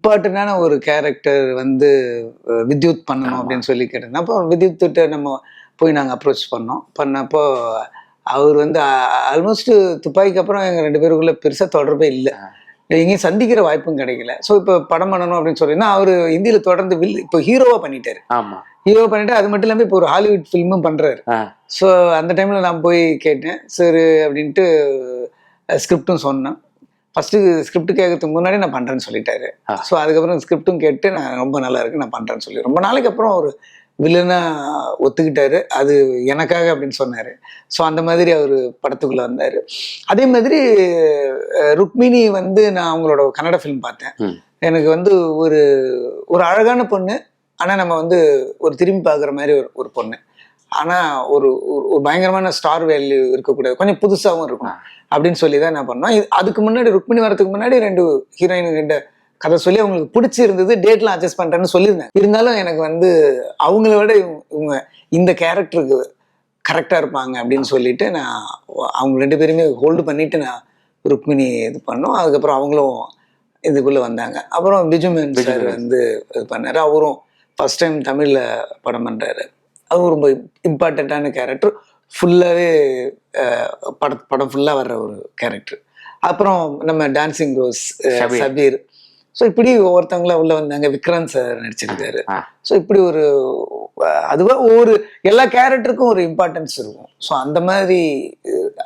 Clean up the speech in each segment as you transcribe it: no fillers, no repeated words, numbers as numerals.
இம்பார்ட்டண்டான ஒரு கேரக்டர் வந்து வித்யுத் பண்ணணும் ஆமா. அப்படின்னு சொல்லி கேட்டிருந்தேன். அப்போ வித்யுத்திட்ட நம்ம போய் நாங்கள் அப்ரோச் பண்ணோம். பண்ணப்போ அவர் வந்து ஆல்மோஸ்ட் துப்பாக்கிக்கு அப்புறம் எங்கள் 2 பேருக்குள்ள பெருசாக தொடர்பே இல்லை. எங்கேயும் சந்திக்கிற வாய்ப்பும் கிடைக்கல. ஸோ இப்போ படம் பண்ணணும் அப்படின்னு சொல்லினா அவர் ஹிந்தியில் தொடர்ந்து இப்போ ஹீரோவாக பண்ணிட்டாரு. ஆமா. ஹீரோ பண்ணிட்டு அது மட்டும் இல்லாமல் இப்போ ஒரு ஹாலிவுட் ஃபில்மும் பண்ணுறாரு. ஸோ அந்த டைமில் நான் போய் கேட்டேன் சரி அப்படின்ட்டு ஸ்கிரிப்டும் சொன்னேன். ஃபஸ்ட்டு ஸ்கிரிப்ட் கேட்கறதுக்கு முன்னாடி நான் பண்ணுறேன்னு சொல்லிட்டாரு. ஸோ அதுக்கப்புறம் ஸ்கிரிப்டும் கேட்டு நான் ரொம்ப நல்லா இருக்கு நான் பண்ணுறேன்னு சொல்லி ரொம்ப நாளைக்கு அப்புறம் ஒரு வில்லனா ஒத்துக்கிட்டாரு. அது எனக்காக அப்படின்னு சொன்னார். ஸோ அந்த மாதிரி அவர் படத்துக்குள்ளே வந்தார். அதே மாதிரி ருக்மிணி வந்து நான் அவங்களோட கன்னட ஃபிலிம் பார்த்தேன். எனக்கு வந்து ஒரு ஒரு அழகான பொண்ணு, ஆனால் நம்ம வந்து ஒரு திரும்பி பார்க்குற மாதிரி ஒரு பொண்ணு, ஆனால் ஒரு ஒரு பயங்கரமான ஸ்டார் வேல்யூ இருக்கக்கூடாது, கொஞ்சம் புதுசாகவும் இருக்கும் அப்படின்னு சொல்லி தான் நான் பண்ணோம். அதுக்கு முன்னாடி ருக்மிணி வரதுக்கு முன்னாடி 2 ஹீரோயின்கிட்ட கதை சொல்லி அவங்களுக்கு பிடிச்சிருந்தது, டேட்லாம் அட்ஜஸ்ட் பண்ணுறேன்னு சொல்லியிருந்தேன். இருந்தாலும் எனக்கு வந்து அவங்கள விட இவங்க இந்த கேரக்டருக்கு கரெக்டாக இருப்பாங்க அப்படின்னு சொல்லிட்டு நான் அவங்க 2 பேருமே ஹோல்டு பண்ணிட்டு நான் ருக்மிணி இது பண்ணோம். அதுக்கப்புறம் அவங்களும் இதுக்குள்ளே வந்தாங்க. அப்புறம் பிஜுமேன் சார் வந்து இது பண்ணார். அவரும் ஃபர்ஸ்ட் டைம் தமிழில் படம் பண்ணுறாரு. அதுவும் ரொம்ப இம்பார்ட்டண்ட்டான கேரக்டர், ஃபுல்லாகவே படம் ஃபுல்லாக வர்ற ஒரு கேரக்டர். அப்புறம் நம்ம டான்சிங் ரோஸ் சபீர். ஸோ இப்படி ஒவ்வொருத்தவங்களா உள்ள வந்தாங்க. விக்ராந்த் சார் நடிச்சிருக்காரு. ஸோ இப்படி ஒரு அதுவாக ஒவ்வொரு எல்லா கேரக்டருக்கும் ஒரு இம்பார்ட்டன்ஸ் இருக்கும். ஸோ அந்த மாதிரி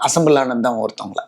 அசம்பிள் ஆனது தான் ஒருத்தவங்களா.